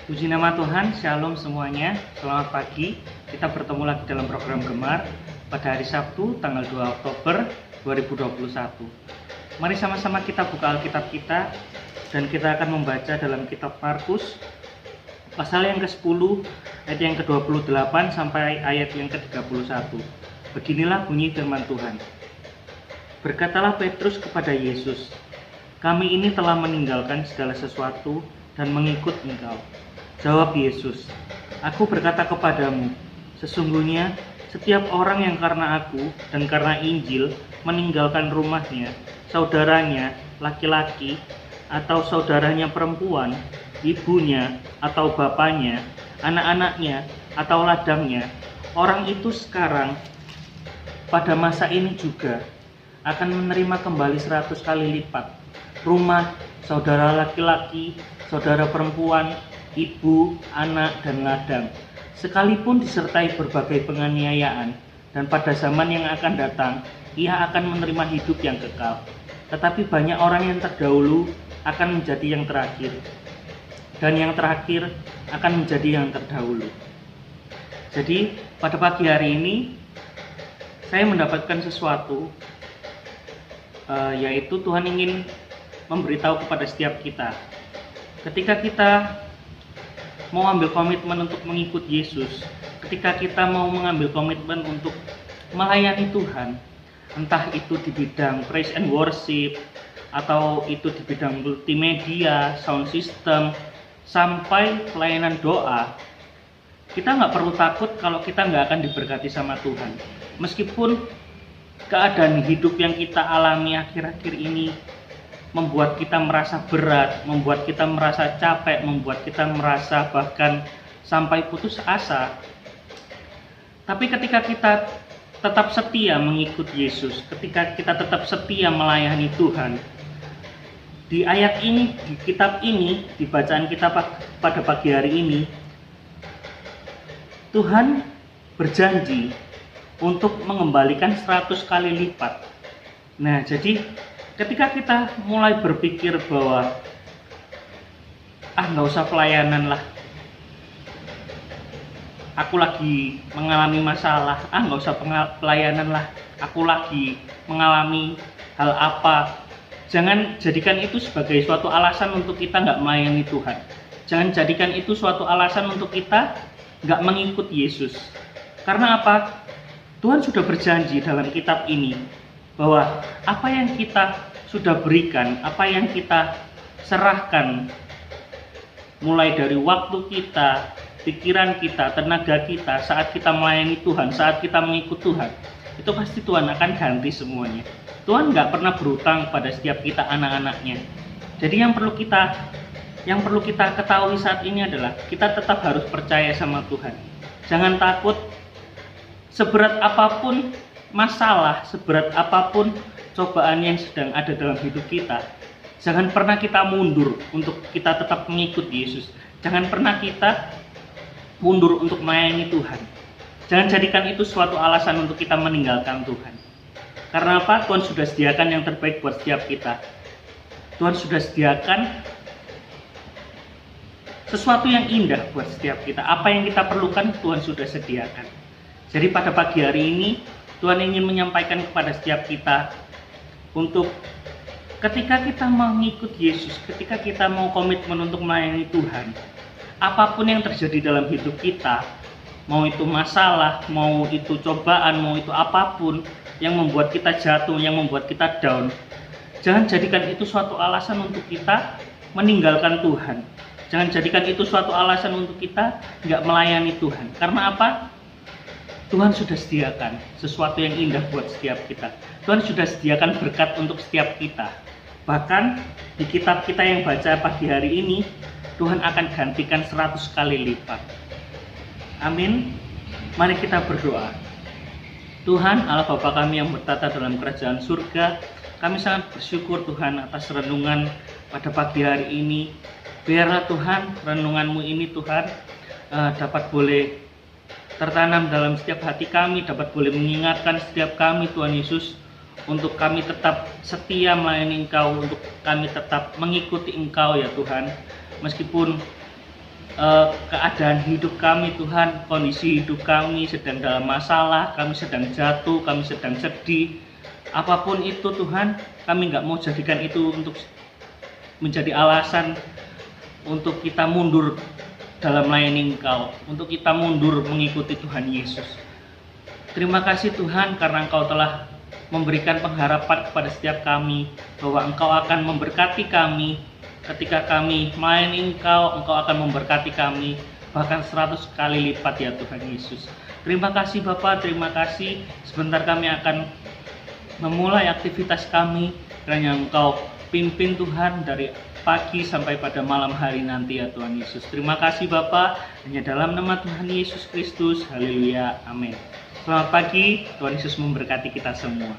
Puji nama Tuhan, Shalom semuanya. Selamat pagi. Kita bertemu lagi dalam program Gemar pada hari Sabtu tanggal 2 Oktober 2021. Mari sama-sama kita buka Alkitab kita dan kita akan membaca dalam kitab Markus pasal yang ke-10 ayat yang ke-28 sampai ayat yang ke-31. Beginilah bunyi firman Tuhan. Berkatalah Petrus kepada Yesus, "Kami ini telah meninggalkan segala sesuatu dan mengikut Engkau." Jawab Yesus, "Aku berkata kepadamu, sesungguhnya setiap orang yang karena aku dan karena Injil meninggalkan rumahnya, saudaranya laki-laki atau saudaranya perempuan, ibunya atau bapaknya, anak-anaknya atau ladangnya, orang itu sekarang pada masa ini juga akan menerima kembali 100 kali lipat rumah, saudara laki-laki, saudara perempuan, ibu, anak, dan ladang, sekalipun disertai berbagai penganiayaan, dan pada zaman yang akan datang, ia akan menerima hidup yang kekal. Tetapi banyak orang yang terdahulu akan menjadi yang terakhir, dan yang terakhir akan menjadi yang terdahulu." Jadi pada pagi hari ini, saya mendapatkan sesuatu, yaitu Tuhan ingin memberitahu kepada setiap kita. Ketika kita mau ambil komitmen untuk mengikut Yesus, ketika kita mau mengambil komitmen untuk melayani Tuhan, entah itu di bidang praise and worship, atau itu di bidang multimedia, sound system, sampai pelayanan doa, kita nggak perlu takut kalau kita nggak akan diberkati sama Tuhan. Meskipun keadaan hidup yang kita alami akhir-akhir ini membuat kita merasa berat, membuat kita merasa capek, membuat kita merasa bahkan sampai putus asa. Tapi ketika kita tetap setia mengikut Yesus, ketika kita tetap setia melayani Tuhan, di ayat ini, di kitab ini, di bacaan kita pada pagi hari ini, Tuhan berjanji untuk mengembalikan 100 kali lipat. Nah, jadi ketika kita mulai berpikir bahwa nggak usah pelayanan lah, aku lagi mengalami masalah, nggak usah pelayanan lah, aku lagi mengalami hal apa. Jangan jadikan itu sebagai suatu alasan untuk kita nggak melayani Tuhan. Jangan jadikan itu suatu alasan untuk kita nggak mengikut Yesus. Karena apa? Tuhan sudah berjanji dalam kitab ini bahwa apa yang kita sudah berikan, apa yang kita serahkan, mulai dari waktu kita, pikiran kita, tenaga kita, saat kita melayani Tuhan, saat kita mengikut Tuhan, itu pasti Tuhan akan ganti semuanya. Tuhan nggak pernah berhutang pada setiap kita anak-anaknya. Jadi yang perlu kita ketahui saat ini adalah kita tetap harus percaya sama Tuhan. Jangan takut, seberat apapun masalah, seberat apapun cobaan yang sedang ada dalam hidup kita, jangan pernah kita mundur untuk kita tetap mengikut Yesus. Jangan pernah kita mundur untuk melayani Tuhan. Jangan jadikan itu suatu alasan untuk kita meninggalkan Tuhan. Karena apa? Tuhan sudah sediakan yang terbaik buat setiap kita. Tuhan sudah sediakan sesuatu yang indah buat setiap kita. Apa yang kita perlukan Tuhan sudah sediakan. Jadi pada pagi hari ini Tuhan ingin menyampaikan kepada setiap kita untuk ketika kita mengikut Yesus, ketika kita mau komitmen untuk melayani Tuhan, apapun yang terjadi dalam hidup kita, mau itu masalah, mau itu cobaan, mau itu apapun yang membuat kita jatuh, yang membuat kita down, jangan jadikan itu suatu alasan untuk kita meninggalkan Tuhan. Jangan jadikan itu suatu alasan untuk kita nggak melayani Tuhan. Karena apa? Tuhan sudah sediakan sesuatu yang indah buat setiap kita. Tuhan sudah sediakan berkat untuk setiap kita. Bahkan di kitab kita yang baca pagi hari ini, Tuhan akan gantikan 100 kali lipat. Amin. Mari kita berdoa. Tuhan Allah Bapa kami yang bertata dalam kerajaan surga, kami sangat bersyukur Tuhan atas renungan pada pagi hari ini. Biarlah Tuhan renungan-Mu ini Tuhan dapat boleh tertanam dalam setiap hati kami, dapat boleh mengingatkan setiap kami Tuhan Yesus, untuk kami tetap setia melayani Engkau, untuk kami tetap mengikuti Engkau ya Tuhan. Meskipun keadaan hidup kami Tuhan, kondisi hidup kami sedang dalam masalah, kami sedang jatuh, kami sedang sedih, apapun itu Tuhan, kami nggak mau jadikan itu untuk menjadi alasan untuk kita mundur dalam melayani Engkau, untuk kita mundur mengikuti Tuhan Yesus. Terima kasih Tuhan karena Engkau telah memberikan pengharapan kepada setiap kami bahwa Engkau akan memberkati kami. Ketika kami melayani Engkau, Engkau akan memberkati kami bahkan 100 kali lipat ya Tuhan Yesus. Terima kasih Bapa, terima kasih. Sebentar kami akan memulai aktivitas kami, kiranya Engkau pimpin Tuhan dari pagi sampai pada malam hari nanti ya Tuhan Yesus. Terima kasih Bapa, hanya dalam nama Tuhan Yesus Kristus. Haleluya, amin. Selamat pagi, Tuhan Yesus memberkati kita semua.